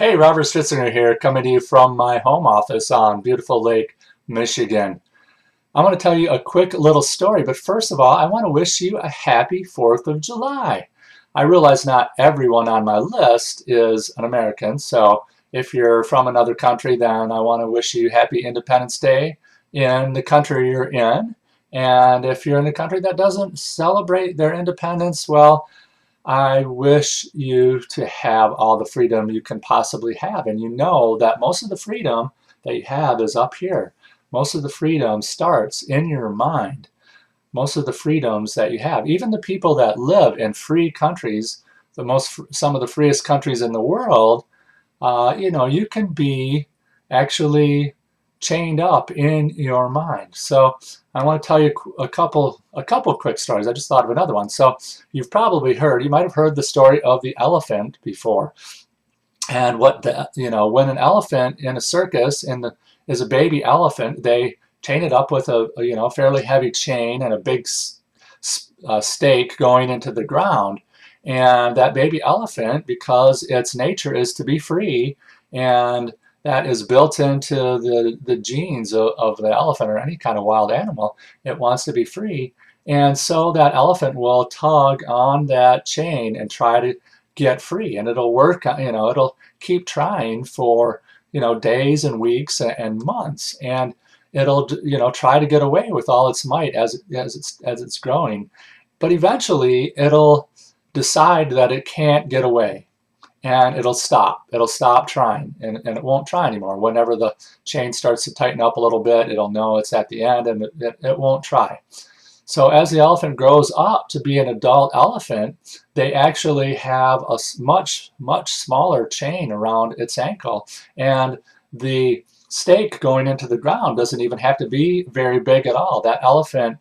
Hey, Robert Stritzinger here, coming to you from my home office on beautiful Lake Michigan. I want to tell you a quick little story, but first of all, I want to wish you a happy 4th of July. I realize not everyone on my list is an American, so if you're from another country, then I want to wish you happy Independence Day in the country you're in. And if you're in a country that doesn't celebrate their independence, well, I wish you to have all the freedom you can possibly have. And you know that most of the freedom that you have is up here. Most of the freedom starts in your mind. Most of the freedoms that you have, even the people that live in free countries, some of the freest countries in the world, you can be actually chained up in your mind. So I want to tell you a couple quick stories. I just thought of another one. So you've probably heard, you might have heard the story of the elephant before. And when an elephant in a circus is a baby elephant, they chain it up with a fairly heavy chain and a big stake going into the ground. And that baby elephant, because its nature is to be free, and that is built into the genes of the elephant or any kind of wild animal, it wants to be free. And so that elephant will tug on that chain and try to get free. And it'll work, it'll keep trying for, days and weeks and months. And it'll, try to get away with all its might as it's growing. But eventually it'll decide that it can't get away, and it'll stop. It'll stop trying, and it won't try anymore. Whenever the chain starts to tighten up a little bit, it'll know it's at the end, and it won't try. So as the elephant grows up to be an adult elephant, they actually have a much, much smaller chain around its ankle, and the stake going into the ground doesn't even have to be very big at all. That elephant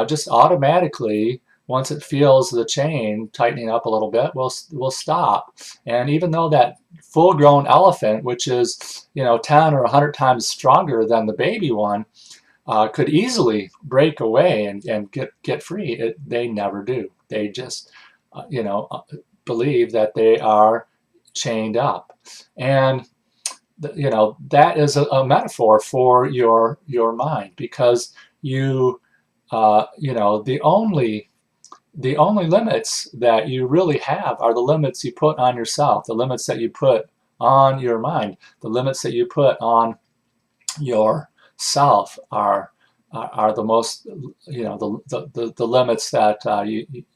just automatically, once it feels the chain tightening up a little bit, will stop. And even though that full-grown elephant, which is 10 or 100 times stronger than the baby one, could easily break away and get free, they never do. They just believe that they are chained up. And that is a metaphor for your mind, because the only limits that you really have are the limits you put on yourself, the limits that you put on your mind, the limits that you put on yourself are the most, the limits that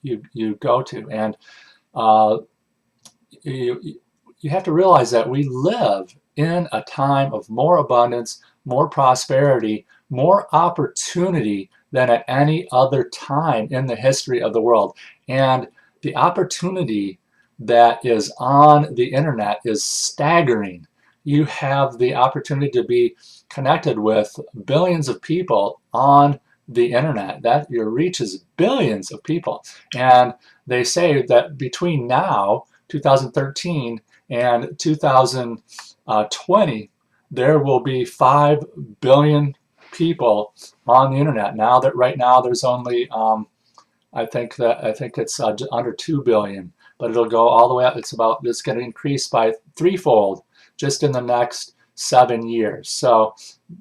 you go to. And you have to realize that we live in a time of more abundance, more prosperity, more opportunity than at any other time in the history of the world. And the opportunity that is on the internet is staggering. You have the opportunity to be connected with billions of people on the internet. That your reach is billions of people. And they say that between now, 2013, and 2020, there will be 5 billion people on the internet. Right now there's only I think it's under 2 billion, but it'll go all the way up. It's going to increase by threefold just in the next 7 years. So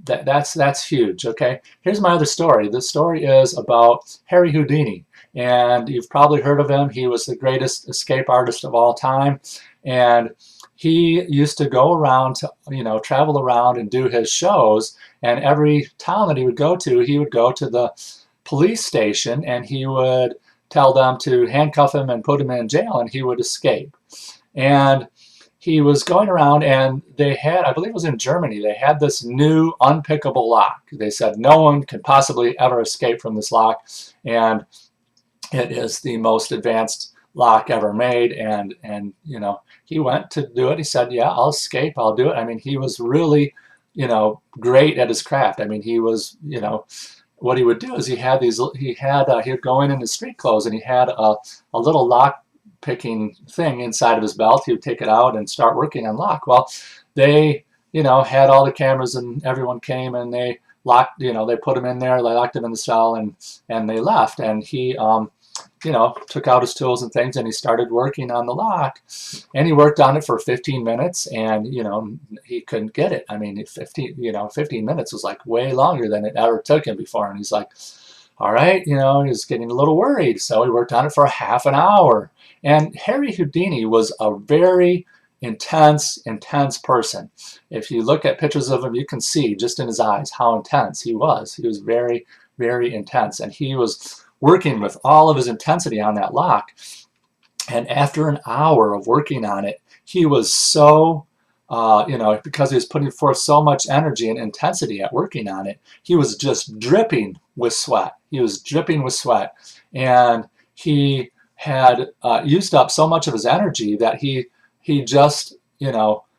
that's huge. Okay, here's my other story. This story is about Harry Houdini, and you've probably heard of him. He was the greatest escape artist of all time, and he used to go around to, travel around and do his shows, and every town that he would go to the police station, and he would tell them to handcuff him and put him in jail, and he would escape. And he was going around, and they had, I believe it was in Germany, they had this new unpickable lock. They said no one could possibly ever escape from this lock, and it is the most advanced lock ever made. And he went to do it. He said, yeah, I'll escape, I'll do it. I mean, he was really great at his craft. I mean, he was, what he would do is he would go in his street clothes, and he had a little lock picking thing inside of his belt. He would take it out and start working on lock. Well, they had all the cameras, and everyone came, and they locked, they put him in there, they locked him in the cell, and they left. And he took out his tools and things, and he started working on the lock. And he worked on it for 15 minutes, and he couldn't get it. I mean, 15 minutes was like way longer than it ever took him before. And he's like, all right, he was getting a little worried, so he worked on it for half an hour. And Harry Houdini was a very intense person. If you look at pictures of him, you can see just in his eyes how intense he was. He was very, very intense, and he was working with all of his intensity on that lock. And after an hour of working on it, he was so because he was putting forth so much energy and intensity at working on it, he was just dripping with sweat. He was dripping with sweat. And he had used up so much of his energy that he just,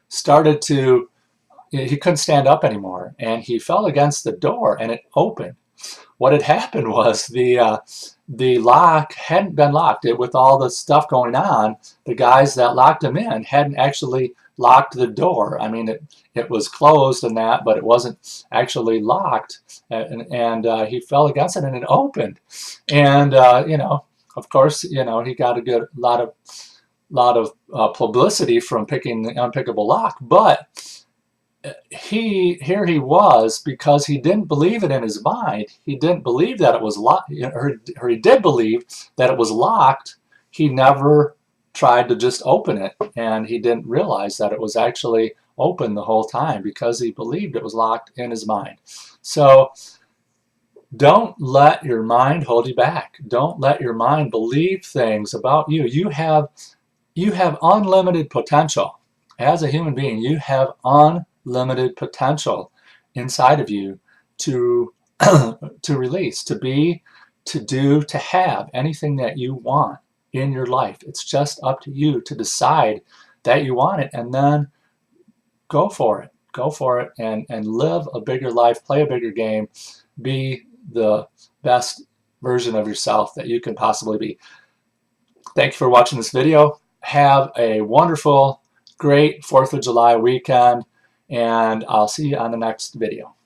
started to, he couldn't stand up anymore. And he fell against the door, and it opened. What had happened was the lock hadn't been locked. With all the stuff going on, the guys that locked him in hadn't actually locked the door. I mean, it was closed and that, but it wasn't actually locked. And he fell against it, and it opened. And of course, he got a good lot of publicity from picking the unpickable lock. But here he was, because he didn't believe it in his mind. He didn't believe that it was locked, or he did believe that it was locked. He never tried to just open it, and he didn't realize that it was actually open the whole time, because he believed it was locked in his mind. So don't let your mind hold you back. Don't let your mind believe things about you. You have unlimited potential. As a human being, you have unlimited potential inside of you to release, to be, to do, to have anything that you want in your life. It's just up to you to decide that you want it, and then go for it. Go for it and live a bigger life, play a bigger game, be the best version of yourself that you can possibly be. Thank you for watching this video. Have a wonderful, great 4th of July weekend, and I'll see you on the next video.